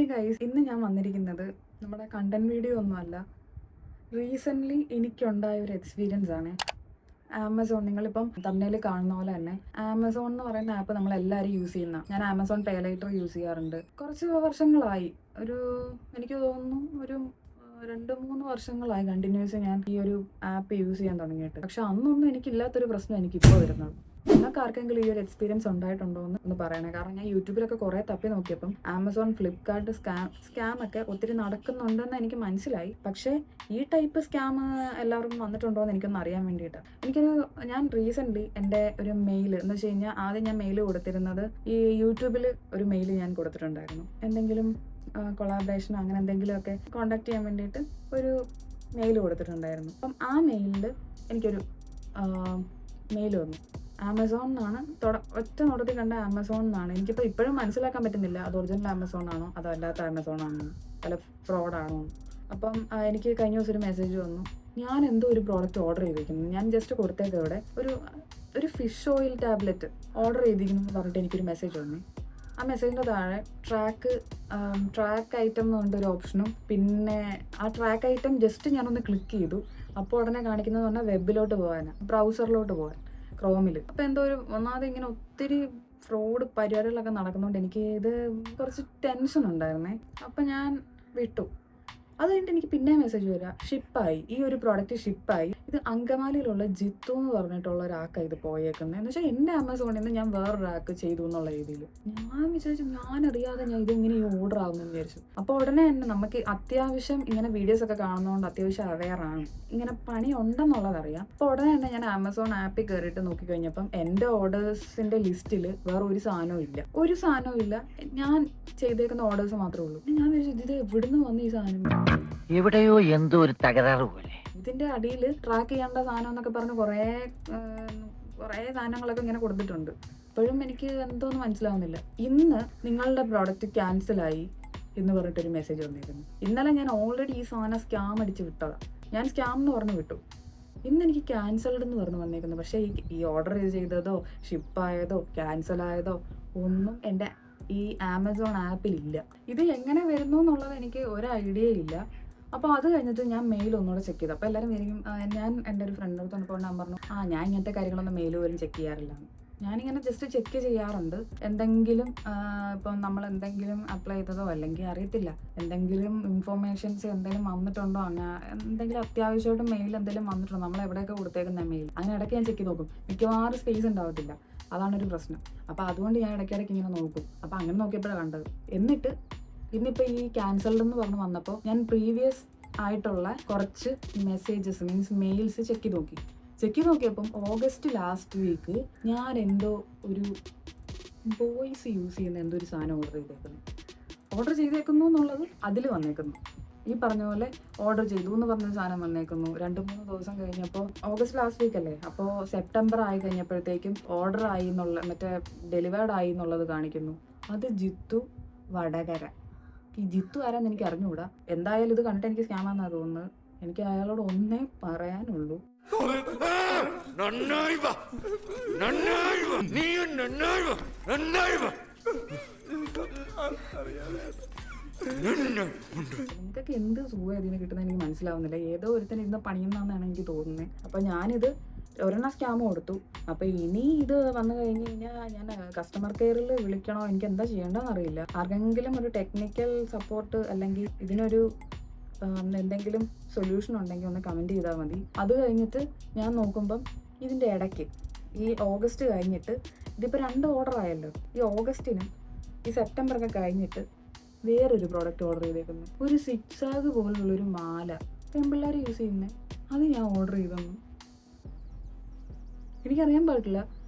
Hi guys, ഇന്ന് ഞാൻ വന്നിരിക്കുന്നത് നമ്മുടെ കണ്ടന്റ് വീഡിയോ ഒന്നുമല്ല. റീസെൻ്റ്ലി എനിക്കുണ്ടായ ഒരു എക്സ്പീരിയൻസ് ആണ്. ആമസോൺ, നിങ്ങളിപ്പം തമ്മിൽ കാണുന്ന പോലെ തന്നെ ആമസോൺ എന്ന് പറയുന്ന ആപ്പ് നമ്മളെല്ലാവരും യൂസ് ചെയ്യുന്ന. ഞാൻ ആമസോൺ പേ ലൈറ്റർ യൂസ് ചെയ്യാറുണ്ട്. കുറച്ച് വർഷങ്ങളായി, എനിക്ക് തോന്നുന്നു ഒരു 2-3 വർഷങ്ങളായി കണ്ടിന്യൂസ് ഞാൻ ഈ ഒരു ആപ്പ് യൂസ് ചെയ്യാൻ തുടങ്ങിയിട്ട്. പക്ഷെ അന്നൊന്നും എനിക്കില്ലാത്തൊരു പ്രശ്നം എനിക്കിപ്പോൾ വരുന്നത്. നിങ്ങൾക്ക് ആർക്കെങ്കിലും ഈ ഒരു എക്സ്പീരിയൻസ് ഉണ്ടായിട്ടുണ്ടോ എന്ന് പറയണേ. കാരണം ഞാൻ യൂട്യൂബിലൊക്കെ കുറേ തപ്പി നോക്കിയപ്പം ആമസോൺ, ഫ്ലിപ്കാർട്ട് സ്കാം ഒക്കെ ഒത്തിരി നടക്കുന്നുണ്ടെന്ന് എനിക്ക് മനസ്സിലായി. പക്ഷേ ഈ ടൈപ്പ് സ്കാം എല്ലാവർക്കും വന്നിട്ടുണ്ടോ എന്ന് എനിക്കൊന്ന് അറിയാൻ വേണ്ടിയിട്ട്. ഞാൻ റീസെൻ്റ്ലി എൻ്റെ ഒരു മെയിൽ എന്ന് വെച്ച് കഴിഞ്ഞാൽ, ആദ്യം ഞാൻ മെയിൽ കൊടുത്തിരുന്നത് ഈ യൂട്യൂബിൽ ഒരു മെയിൽ ഞാൻ കൊടുത്തിട്ടുണ്ടായിരുന്നു. എന്തെങ്കിലും കൊളാബറേഷൻ അങ്ങനെ എന്തെങ്കിലുമൊക്കെ കോണ്ടാക്ട് ചെയ്യാൻ വേണ്ടിയിട്ട് ഒരു മെയിൽ കൊടുത്തിട്ടുണ്ടായിരുന്നു. അപ്പം ആ മെയിലിൽ എനിക്കൊരു മെയിൽ വന്നു. ആമസോൺ എന്നാണ്, ഒറ്റ നോട്ടത്തിൽ കണ്ട ആമസോൺ എന്നാണ്. എനിക്കിപ്പോൾ ഇപ്പോഴും മനസ്സിലാക്കാൻ പറ്റുന്നില്ല അത് ഒറിജിനൽ ആമസോൺ ആണോ അതോ അല്ലാത്ത ആമസോൺ ആണോ, അല്ല ഫ്രോഡാണോ. അപ്പം എനിക്ക് കഴിഞ്ഞ ദിവസം ഒരു മെസ്സേജ് വന്നു. ഞാൻ എന്തോ ഒരു പ്രോഡക്റ്റ് ഓർഡർ ചെയ്തിരിക്കുന്നു. ഞാൻ ജസ്റ്റ് കൊടുത്തേക്ക് ഇവിടെ ഒരു ഫിഷ് ഓയിൽ ടാബ്ലറ്റ് ഓർഡർ ചെയ്തിരിക്കുന്നു എന്ന് പറഞ്ഞിട്ട് എനിക്കൊരു മെസ്സേജ് വന്നു. ആ മെസ്സേജിൻ്റെ താഴെ ട്രാക്ക് ഐറ്റം എന്ന് പറഞ്ഞൊരു ഓപ്ഷനും, പിന്നെ ആ ട്രാക്ക് ഐറ്റം ജസ്റ്റ് ഞാനൊന്ന് ക്ലിക്ക് ചെയ്തു. അപ്പോൾ ഉടനെ കാണിക്കുന്നത് പറഞ്ഞാൽ വെബിലോട്ട് പോകാനാണ്, ബ്രൗസറിലോട്ട് പോകാൻ, ക്രോമിൽ. അപ്പോൾ എന്തോ ഒന്നാമത് ഇങ്ങനെ ഒത്തിരി ഫ്രോഡ് പരിപാടികളൊക്കെ നടക്കുന്നതുകൊണ്ട് എനിക്ക് ഇത് കുറച്ച് ടെൻഷൻ ഉണ്ടായിരുന്നേ. അപ്പം ഞാൻ വിട്ടു. അത് കഴിഞ്ഞിട്ട് എനിക്ക് പിന്നെ മെസ്സേജ് വരിക, ഷിപ്പായി, ഈ ഒരു പ്രോഡക്റ്റ് ഷിപ്പായി. ഇത് അങ്കമാലിയിലുള്ള ജിത്തു എന്ന് പറഞ്ഞിട്ടുള്ള ഒരാൾക്കാണ് ഇത് പോയേക്കുന്നത്. എന്ന് വെച്ചാൽ എൻ്റെ ആമസോണിൽ നിന്ന് ഞാൻ വേറൊരാൾക്ക് ചെയ്തു എന്നുള്ള രീതിയിൽ. ഞാൻ വിചാരിച്ചു, ഞാനറിയാതെ ഞാൻ ഇതെങ്ങനെ ഈ ഓർഡർ ആകുമെന്ന് വിചാരിച്ചു. അപ്പോൾ ഉടനെ തന്നെ നമുക്ക് അത്യാവശ്യം ഇങ്ങനെ വീഡിയോസ് ഒക്കെ കാണുന്നതുകൊണ്ട് അത്യാവശ്യം അവെയറാണ്, ഇങ്ങനെ പണി ഉണ്ടെന്നുള്ളതറിയാം. അപ്പോൾ ഉടനെ തന്നെ ഞാൻ ആമസോൺ ആപ്പിൽ കയറിയിട്ട് നോക്കിക്കഴിഞ്ഞപ്പം എൻ്റെ ഓർഡേഴ്സിൻ്റെ ലിസ്റ്റിൽ വേറെ ഒരു സാധനവും ഇല്ല. ഞാൻ ചെയ്തേക്കുന്ന ഓർഡേഴ്സ് മാത്രമേ ഉള്ളൂ. ഞാൻ വിചാരിച്ചു, ഇത് എവിടുന്ന് വന്നു ഈ സാധനം? എവിടെയോ എന്തോ ഒരു തകരാറ് പോലെ. ഇതിന്റെ അടിയിൽ ട്രാക്ക് ചെയ്യേണ്ട സാധനം എന്നൊക്കെ പറഞ്ഞ് കുറേ സാധനങ്ങളൊക്കെ ഇങ്ങനെ കൊടുത്തിട്ടുണ്ട്. ഇപ്പോഴും എനിക്ക് എന്തോന്ന് മനസ്സിലാവുന്നില്ല. ഇന്ന് നിങ്ങളുടെ പ്രോഡക്റ്റ് ക്യാൻസലായി എന്ന് പറഞ്ഞിട്ടൊരു മെസ്സേജ് വന്നിരിക്കുന്നു. ഇന്നലെ ഞാൻ ഓൾറെഡി ഈ സാധനം സ്കാം അടിച്ച് വിട്ടതാണ്. ഞാൻ സ്കാം എന്ന് പറഞ്ഞ് വിട്ടു. ഇന്ന് എനിക്ക് ക്യാൻസൽഡ് എന്ന് പറഞ്ഞ് വന്നേക്കുന്നു. പക്ഷേ ഈ ഓർഡർ ചെയ്തതോ ഷിപ്പായതോ ക്യാൻസലായതോ ഒന്നും എൻ്റെ ഈ ആമസോൺ ആപ്പിലില്ല. ഇത് എങ്ങനെ വരുന്നു എന്നുള്ളത് എനിക്ക് ഒരു ഐഡിയ ഇല്ല. അപ്പോൾ അത് കഴിഞ്ഞിട്ട് ഞാൻ മെയിൽ ഒന്നുകൂടെ ചെക്ക് ചെയ്തു. അപ്പോൾ എല്ലാവരും വരും, ഞാൻ എൻ്റെ ഒരു ഫ്രണ്ട് അടുത്ത് വന്നപ്പോൾ ഞാൻ പറഞ്ഞു, ഞാൻ ഇങ്ങനത്തെ കാര്യങ്ങളൊന്നും മെയിൽ പോലും ചെക്ക് ചെയ്യാറില്ല. ഞാനിങ്ങനെ ജസ്റ്റ് ചെക്ക് ചെയ്യാറുണ്ട്. എന്തെങ്കിലും ഇപ്പം നമ്മൾ എന്തെങ്കിലും അപ്ലൈ ചെയ്തതോ അല്ലെങ്കിൽ അറിയത്തില്ല, എന്തെങ്കിലും ഇൻഫോർമേഷൻസ് എന്തെങ്കിലും വന്നിട്ടുണ്ടോ, അങ്ങനെ എന്തെങ്കിലും അത്യാവശ്യമായിട്ട് മെയിൽ എന്തെങ്കിലും വന്നിട്ടുണ്ടോ, നമ്മൾ എവിടെയൊക്കെ കൊടുത്തേക്കുന്ന മെയിൽ, അങ്ങനെ ഇടയ്ക്ക് ഞാൻ ചെക്ക് ചെയ്ത് നോക്കും. മിക്കവാറും സ്പേസ് ഉണ്ടാവത്തില്ല, അതാണൊരു പ്രശ്നം. അപ്പോൾ അതുകൊണ്ട് ഞാൻ ഇടയ്ക്കിടയ്ക്ക് ഇങ്ങനെ നോക്കും. അപ്പോൾ അങ്ങനെ നോക്കിയപ്പോഴാണ് കണ്ടത്. എന്നിട്ട് ഇന്നിപ്പോൾ ഈ ക്യാൻസൽഡ് എന്ന് പറഞ്ഞ് വന്നപ്പോൾ ഞാൻ പ്രീവിയസ് ആയിട്ടുള്ള കുറച്ച് മെയിൽസ് ചെക്ക് ചെയ്ത് നോക്കിയപ്പം ഓഗസ്റ്റ് ലാസ്റ്റ് വീക്ക് ഞാൻ എന്തോ ഒരു ബോയ്സ് യൂസ് ചെയ്യുന്ന എന്തോ ഒരു സാധനം ഓർഡർ ചെയ്തേക്കുന്നു എന്നുള്ളത് അതിൽ വന്നേക്കുന്നു. ഈ പറഞ്ഞ പോലെ ഓർഡർ ചെയ്തു എന്ന് പറഞ്ഞൊരു സാധനം വന്നേക്കുന്നു. 2-3 ദിവസം കഴിഞ്ഞപ്പോൾ, ഓഗസ്റ്റ് ലാസ്റ്റ് വീക്ക് അല്ലേ, അപ്പോൾ സെപ്റ്റംബർ ആയി കഴിഞ്ഞപ്പോഴത്തേക്കും ഓർഡർ ആയി ഡെലിവേർഡ് ആയി എന്നുള്ളത് കാണിക്കുന്നു. അത് ജിത്തു വടകര. ഈ ജിത്തു ആരാന്ന് എനിക്ക് അറിഞ്ഞുകൂടാ. എന്തായാലും ഇത് കണ്ടിട്ട് എനിക്ക് സ്കാമാണെന്നാണ് തോന്നുന്നത്. എനിക്ക് അയാളോട് ഒന്നേ പറയാനുള്ളൂ, നിങ്ങൾക്കൊക്കെ എന്ത് സുഖം ഇതിന് കിട്ടുന്നത് എനിക്ക് മനസ്സിലാവുന്നില്ല. ഏതോ ഒരുത്തൻ ഇരുന്ന് പണിയുന്നതെന്നാണ് എനിക്ക് തോന്നുന്നത്. അപ്പോൾ ഞാനിത് ഒരെണ്ണം സ്കാം കൊടുത്തു. അപ്പോൾ ഇനി ഇത് വന്നു കഴിഞ്ഞ് കഴിഞ്ഞാൽ ഞാൻ കസ്റ്റമർ കെയറിൽ വിളിക്കണോ, എനിക്ക് എന്താ ചെയ്യേണ്ടതെന്ന് അറിയില്ല. ആർക്കെങ്കിലും ഒരു ടെക്നിക്കൽ സപ്പോർട്ട് അല്ലെങ്കിൽ ഇതിനൊരു എന്തെങ്കിലും സൊല്യൂഷൻ ഉണ്ടെങ്കിൽ ഒന്ന് കമൻറ്റ് ചെയ്താൽ മതി. അത് കഴിഞ്ഞിട്ട് ഞാൻ നോക്കുമ്പം ഇതിൻ്റെ ഇടയ്ക്ക് ഈ ഓഗസ്റ്റ് കഴിഞ്ഞിട്ട് ഇതിപ്പോൾ 2 ഓർഡർ ആയല്ലോ. ഈ ഓഗസ്റ്റിനും ഈ സെപ്റ്റംബറൊക്കെ കഴിഞ്ഞിട്ട് വേറൊരു പ്രോഡക്റ്റ് ഓർഡർ ചെയ്തേക്കുന്നു. ഒരു സിക്സാഗ് പോലുള്ളൊരു മാല, പെൺപിള്ളേർ യൂസ് ചെയ്യുന്നത്, അത് ഞാൻ ഓർഡർ ചെയ്തെന്നു. എനിക്കറിയാൻ പാടില്ല.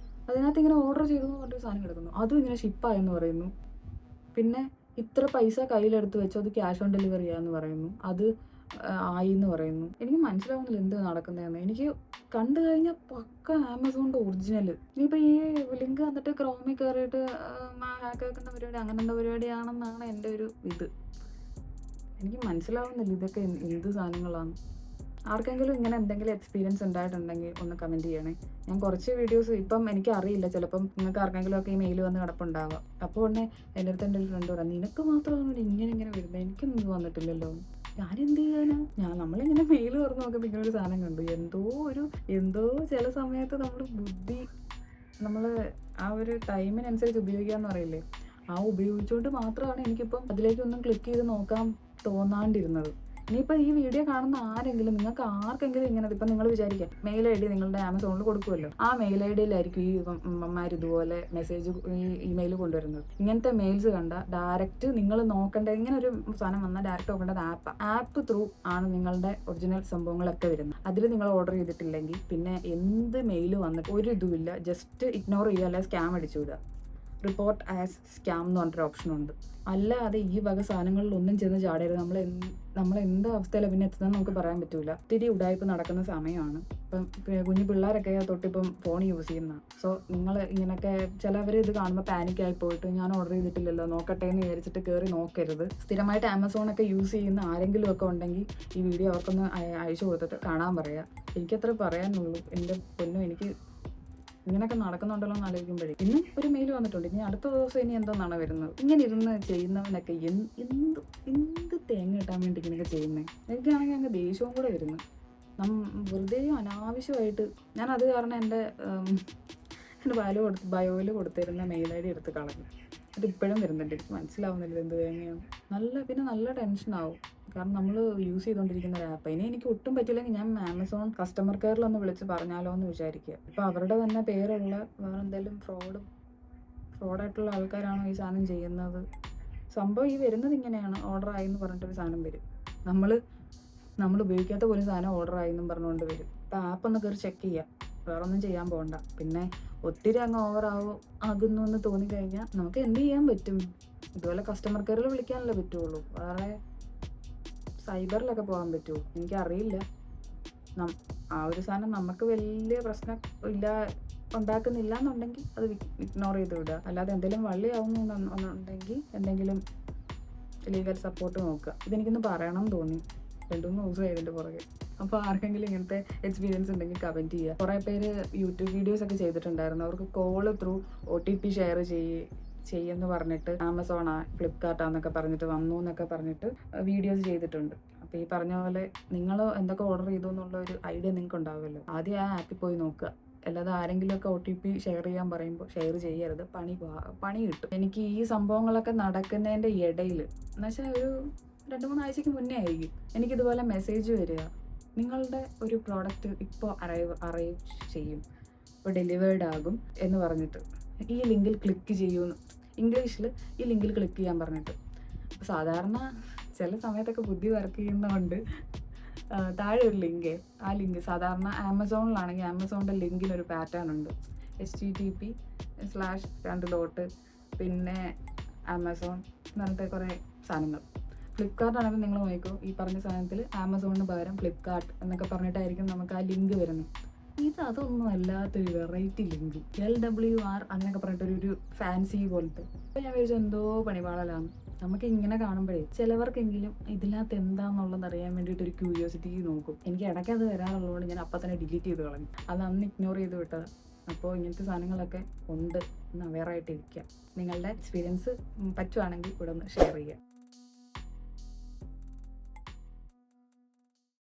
അതിനകത്ത് ഇങ്ങനെ ഓർഡർ ചെയ്തു എന്ന് പറഞ്ഞൊരു സാധനം കിടക്കുന്നു. അതും ഇങ്ങനെ ഷിപ്പായെന്ന് പറയുന്നു. പിന്നെ ഇത്ര പൈസ കയ്യിലെടുത്ത് വെച്ചോ, അത് ക്യാഷ് ഓൺ ഡെലിവറി ആന്ന് പറയുന്നു. അത് ആയി എന്ന് പറയുന്നു. എനിക്ക് മനസ്സിലാവുന്നില്ല എന്ത് നടക്കുന്നതെന്ന്. എനിക്ക് കണ്ടു കഴിഞ്ഞാൽ പക്ക ആമസോണിൻ്റെ ഒറിജിനൽ. ഇനിയിപ്പോൾ ഈ ലിങ്ക് വന്നിട്ട് ക്രോമിൽ കയറിയിട്ട് ഹാക്ക് ആക്കുന്ന പരിപാടി, അങ്ങനെയുള്ള പരിപാടിയാണെന്നാണ് എൻ്റെ ഒരു ഇത്. എനിക്ക് മനസ്സിലാവുന്നില്ല ഇതൊക്കെ എന്ത് സാധനങ്ങളാണ്. ആർക്കെങ്കിലും ഇങ്ങനെ എന്തെങ്കിലും എക്സ്പീരിയൻസ് ഉണ്ടായിട്ടുണ്ടെങ്കിൽ ഒന്ന് കമൻറ്റ് ചെയ്യണേ. ഞാൻ കുറച്ച് വീഡിയോസ് ഇപ്പം എനിക്ക് അറിയില്ല, ചിലപ്പം നിങ്ങൾക്ക് ആർക്കെങ്കിലും ഒക്കെ ഈ മെയിൽ വന്ന് കിടപ്പുണ്ടാവാം. അപ്പോൾ ഉടനെ എൻ്റെ അടുത്ത് എൻ്റെ ഒരു ഫ്രണ്ട് പറയാം, നിനക്ക് മാത്രമാണ് ഇങ്ങനെ വരുന്നത്, എനിക്കൊന്നും ഇത് വന്നിട്ടില്ലല്ലോ. ഞാൻ എന്ത് ചെയ്യാനാ? നമ്മളിങ്ങനെ മെയിൽ തുറന്ന് നോക്കുമ്പോൾ ഇങ്ങനെ ഒരു സാധനം കണ്ടു. എന്തോ ചില സമയത്ത് ബുദ്ധി നമ്മൾ ആ ഒരു ടൈമിനനുസരിച്ച് ഉപയോഗിക്കാന്ന് പറയില്ലേ, ആ ഉപയോഗിച്ചുകൊണ്ട് മാത്രമാണ് എനിക്കിപ്പം അതിലേക്കൊന്നും ക്ലിക്ക് ചെയ്ത് നോക്കാൻ തോന്നാണ്ടിരുന്നത്. ഇനിയിപ്പോൾ ഈ വീഡിയോ കാണുന്ന ആരെങ്കിലും, നിങ്ങൾക്ക് ആർക്കെങ്കിലും ഇങ്ങനെ ഇപ്പം നിങ്ങൾ വിചാരിക്കാം മെയിൽ ഐ ഡി നിങ്ങളുടെ ആമസോണിൽ കൊടുക്കുമല്ലോ, ആ മെയിൽ ഐ ഡിയിലായിരിക്കും ഈ അമ്മമാർ ഇതുപോലെ മെസ്സേജ് ഇമെയിൽ കൊണ്ടുവരുന്നത്. ഇങ്ങനത്തെ മെയിൽസ് കണ്ട ഡയറക്റ്റ് നിങ്ങൾ നോക്കേണ്ടത്, ഇങ്ങനെ ഒരു സാധനം വന്നാൽ ഡയറക്റ്റ് നോക്കേണ്ടത് ആപ്പ് ത്രൂ ആണ് നിങ്ങളുടെ ഒറിജിനൽ സംഭവങ്ങളൊക്കെ വരുന്നത്. അതിൽ നിങ്ങൾ ഓർഡർ ചെയ്തിട്ടില്ലെങ്കിൽ പിന്നെ എന്ത് മെയിൽ വന്നിട്ട് ഒരു ഇതുമില്ല, ജസ്റ്റ് ഇഗ്നോർ ചെയ്യുക, അല്ലെങ്കിൽ സ്കാം അടിച്ചു വിടുക. റിപ്പോർട്ട് ആസ് സ്കാം എന്ന് പറഞ്ഞൊരു ഓപ്ഷനുണ്ട്. അല്ലാതെ ഈ വക സാധനങ്ങളിലൊന്നും ചെന്ന് ചാടരുത്. നമ്മൾ എന്ത് അവസ്ഥയിലാണ് പിന്നെ എത്തുന്നതെന്ന് നമുക്ക് പറയാൻ പറ്റൂല. ഒത്തിരി ഉടായ്പ നടക്കുന്ന സമയമാണ്. ഇപ്പം കുഞ്ഞു പിള്ളേരൊക്കെ തൊട്ടിപ്പം ഫോൺ യൂസ് ചെയ്യുന്ന. സോ നിങ്ങൾ ഇങ്ങനെയൊക്കെ ചിലവർ ഇത് കാണുമ്പോൾ പാനിക്കായി പോയിട്ട് ഞാൻ ഓർഡർ ചെയ്തിട്ടില്ലല്ലോ നോക്കട്ടെ എന്ന് വിചാരിച്ചിട്ട് കയറി നോക്കരുത്. സ്ഥിരമായിട്ട് ആമസോണൊക്കെ യൂസ് ചെയ്യുന്ന ആരെങ്കിലും ഒക്കെ ഉണ്ടെങ്കിൽ ഈ വീഡിയോ അവർക്കൊന്ന് അയച്ചു കൊടുത്തിട്ട് കാണാൻ പറയുക. എനിക്കത്ര പറയാനുള്ളൂ. എൻ്റെ പൊന്നു, എനിക്ക് ഇങ്ങനെയൊക്കെ നടക്കുന്നുണ്ടല്ലോ എന്ന് ആലോചിക്കുമ്പോഴേ ഇന്നും ഒരു മെയിൽ വന്നിട്ടുണ്ട്. ഇനി അടുത്ത ദിവസം ഇനി എന്താണെന്നാണ് വരുന്നത്. ഇങ്ങനെ ഇരുന്ന് ചെയ്യുന്നവനൊക്കെ എന്ത് തേങ്ങ കിട്ടാൻ വേണ്ടി ഇങ്ങനെയൊക്കെ ചെയ്യുന്നത്. എനിക്കാണെങ്കിൽ അങ്ങ് ദേഷ്യവും കൂടെ വരുന്നു. വെറുതെ അനാവശ്യമായിട്ട് ഞാൻ അത് കാരണം എൻ്റെ ബയോയിൽ കൊടുത്തിരുന്ന മെയിൽ ഐ ഡി എടുത്ത് കളഞ്ഞു. അത് ഇപ്പോഴും വരുന്നുണ്ട്. എനിക്ക് മനസ്സിലാവുന്നില്ല എന്ത് തേങ്ങയാണ്. നല്ല ടെൻഷനാവും. കാരണം നമ്മൾ യൂസ് ചെയ്തുകൊണ്ടിരിക്കുന്ന ഒരു ആപ്പ്. ഇനി എനിക്ക് ഒട്ടും പറ്റില്ലെങ്കിൽ ഞാൻ ആമസോൺ കസ്റ്റമർ കെയറിലൊന്ന് വിളിച്ച് പറഞ്ഞാലോ എന്ന് വിചാരിക്കുക. ഇപ്പോൾ അവരുടെ തന്നെ പേരുള്ള വേറെ എന്തെങ്കിലും ഫ്രോഡായിട്ടുള്ള ആൾക്കാരാണോ ഈ സാധനം ചെയ്യുന്നത്? സംഭവം ഈ വരുന്നത് ഇങ്ങനെയാണ്, ഓർഡർ ആയി എന്ന് പറഞ്ഞിട്ടൊരു സാധനം വരും. നമ്മൾ ഉപയോഗിക്കാത്ത പോലും സാധനം ഓർഡർ ആയി എന്നും പറഞ്ഞുകൊണ്ട് വരും. അപ്പോൾ ആപ്പ് ഒന്ന് കയറി ചെക്ക് ചെയ്യുക, വേറെ ഒന്നും ചെയ്യാൻ പോകണ്ട. പിന്നെ ഒത്തിരി അങ്ങ് ആകുന്നു എന്ന് തോന്നിക്കഴിഞ്ഞാൽ നമുക്ക് എന്ത് ചെയ്യാൻ പറ്റും? ഇതുപോലെ കസ്റ്റമർ കെയറിൽ വിളിക്കാനല്ലേ പറ്റുള്ളൂ. വേറെ സൈബറിലൊക്കെ പോകാൻ പറ്റുമോ എനിക്കറിയില്ല. ആ ഒരു സാധനം നമുക്ക് വലിയ പ്രശ്നം ഉണ്ടാക്കുന്നില്ല എന്നുണ്ടെങ്കിൽ അത് ഇഗ്നോർ ചെയ്ത് വിടുക. അല്ലാതെ എന്തെങ്കിലും വള്ളിയാവുന്നുണ്ടെങ്കിൽ എന്തെങ്കിലും ലീഗൽ സപ്പോർട്ട് നോക്കുക. ഇതെനിക്കൊന്ന് പറയണം തോന്നി, 2-3 ദിവസമായി ഇതിൻ്റെ പുറകെ. അപ്പോൾ ആർക്കെങ്കിലും ഇങ്ങനത്തെ എക്സ്പീരിയൻസ് ഉണ്ടെങ്കിൽ കമൻറ്റ് ചെയ്യുക. കുറേ പേര് യൂട്യൂബ് വീഡിയോസ് ഒക്കെ ചെയ്തിട്ടുണ്ടായിരുന്നു. അവർക്ക് കോൾ ത്രൂ OTP ഷെയർ ചെയ്യുമെന്ന് പറഞ്ഞിട്ട് ആമസോണാ ഫ്ലിപ്കാർട്ടാന്നൊക്കെ പറഞ്ഞിട്ട് വന്നു എന്നൊക്കെ പറഞ്ഞിട്ട് വീഡിയോസ് ചെയ്തിട്ടുണ്ട്. അപ്പോൾ ഈ പറഞ്ഞ പോലെ നിങ്ങൾ എന്തൊക്കെ ഓർഡർ ചെയ്തു എന്നുള്ള ഒരു ഐഡിയ നിങ്ങൾക്ക് ഉണ്ടാവുമല്ലോ. ആദ്യം ആ ആപ്പിൽ പോയി നോക്കുക. അല്ലാതെ ആരെങ്കിലുമൊക്കെ OTP ഷെയർ ചെയ്യാൻ പറയുമ്പോൾ ഷെയർ ചെയ്യരുത്. പണി കിട്ടും. എനിക്ക് ഈ സംഭവങ്ങളൊക്കെ നടക്കുന്നതിൻ്റെ ഇടയിൽ എന്നുവെച്ചാൽ ഒരു 2-3 ആഴ്ചയ്ക്ക് മുന്നേ ആയിരിക്കും എനിക്കിതുപോലെ മെസ്സേജ് വരിക, നിങ്ങളുടെ ഒരു പ്രോഡക്റ്റ് ഇപ്പോൾ അറൈവ് ചെയ്യും, ഇപ്പോൾ ഡെലിവേർഡ് ആകും എന്ന് പറഞ്ഞിട്ട് ഈ ലിങ്കിൽ ക്ലിക്ക് ചെയ്യുമെന്ന് ഇംഗ്ലീഷിൽ ഈ ലിങ്കിൽ ക്ലിക്ക് ചെയ്യാൻ പറഞ്ഞിട്ട്. അപ്പോൾ സാധാരണ ചില സമയത്തൊക്കെ ബുദ്ധി വർക്ക് ചെയ്യുന്നതുകൊണ്ട് താഴെ ഒരു ആ ലിങ്ക് സാധാരണ ആമസോണിലാണെങ്കിൽ ആമസോണിൻ്റെ ലിങ്കിനൊരു പാറ്റേൺ ഉണ്ട്. http/2 പിന്നെ ആമസോൺ അങ്ങനത്തെ കുറേ സാധനങ്ങൾ. ഫ്ലിപ്കാർട്ട് ആണെങ്കിൽ നിങ്ങൾ നോക്കിക്കോ, ഈ പറഞ്ഞ സാധനത്തിൽ ആമസോണിന് പകരം ഫ്ലിപ്കാർട്ട് എന്നൊക്കെ പറഞ്ഞിട്ടായിരിക്കും നമുക്ക് ആ ലിങ്ക് വരുന്നത്. അതൊന്നും അല്ലാത്തൊരു വെറൈറ്റി ലിങ്ക് LWR അങ്ങനെയൊക്കെ പറഞ്ഞിട്ടൊരു ഫാൻസി പോലത്തെ. അപ്പോൾ ഞാൻ വിചാരിച്ചു എന്തോ പണിപാളലാണ്. നമുക്ക് ഇങ്ങനെ കാണുമ്പോഴേ ചിലവർക്കെങ്കിലും ഇതിനകത്ത് എന്താണെന്നുള്ളത് അറിയാൻ വേണ്ടിയിട്ട് ഒരു ക്യൂരിയോസിറ്റി നോക്കും. എനിക്ക് ഇടയ്ക്ക് അത് വരാറുള്ളതുകൊണ്ട് ഞാൻ അപ്പം തന്നെ ഡിലീറ്റ് ചെയ്ത് കളഞ്ഞു. അത് അന്ന് ഇഗ്നോർ ചെയ്ത് വിട്ടത്. അപ്പോൾ ഇങ്ങനത്തെ സാധനങ്ങളൊക്കെ ഉണ്ട് എന്ന് അവെയറായിട്ടിരിക്കുക. നിങ്ങളുടെ എക്സ്പീരിയൻസ് പറ്റുവാണെങ്കിൽ ഇവിടെ ഒന്ന് ഷെയർ ചെയ്യുക.